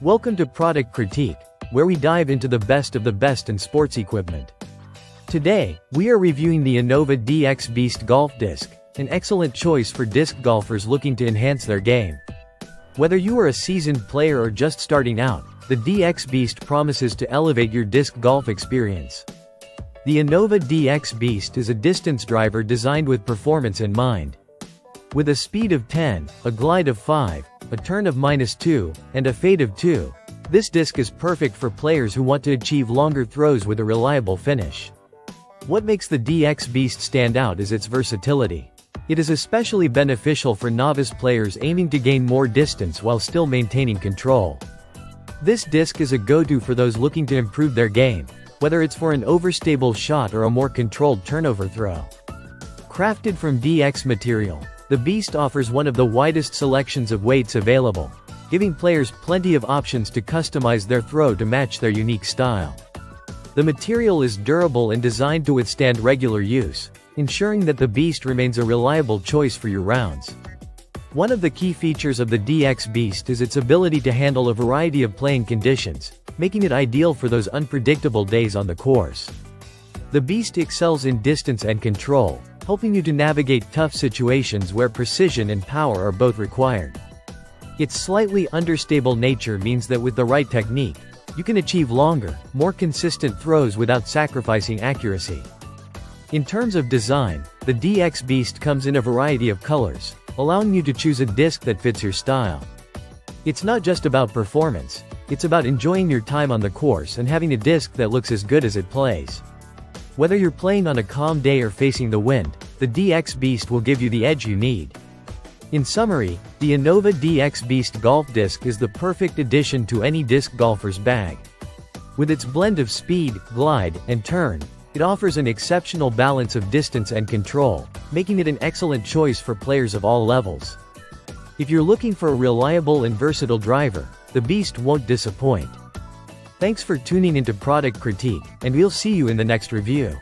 Welcome to Product Critique, where we dive into the best of the best in sports equipment. Today, we are reviewing the Innova Beast Golf Disc, an excellent choice for disc golfers looking to enhance their game. Whether you are a seasoned player or just starting out, the DX Beast promises to elevate your disc golf experience. The Innova DX Beast is a distance driver designed with performance in mind. With a speed of 10, a glide of 5, a turn of -2, and a fade of 2, this disc is perfect for players who want to achieve longer throws with a reliable finish. What makes the DX Beast stand out is its versatility. It is especially beneficial for novice players aiming to gain more distance while still maintaining control. This disc is a go-to for those looking to improve their game, whether it's for an overstable shot or a more controlled turnover throw. Crafted from DX material, the Beast offers one of the widest selections of weights available, giving players plenty of options to customize their throw to match their unique style. The material is durable and designed to withstand regular use, ensuring that the Beast remains a reliable choice for your rounds. One of the key features of the DX Beast is its ability to handle a variety of playing conditions, making it ideal for those unpredictable days on the course. The Beast excels in distance and control, helping you to navigate tough situations where precision and power are both required. Its slightly understable nature means that with the right technique, you can achieve longer, more consistent throws without sacrificing accuracy. In terms of design, the DX Beast comes in a variety of colors, allowing you to choose a disc that fits your style. It's not just about performance, it's about enjoying your time on the course and having a disc that looks as good as it plays. Whether you're playing on a calm day or facing the wind, the DX Beast will give you the edge you need. In summary, the Innova DX Beast Golf Disc is the perfect addition to any disc golfer's bag. With its blend of speed, glide, and turn, it offers an exceptional balance of distance and control, making it an excellent choice for players of all levels. If you're looking for a reliable and versatile driver, the Beast won't disappoint. Thanks for tuning into Product Critique, and we'll see you in the next review.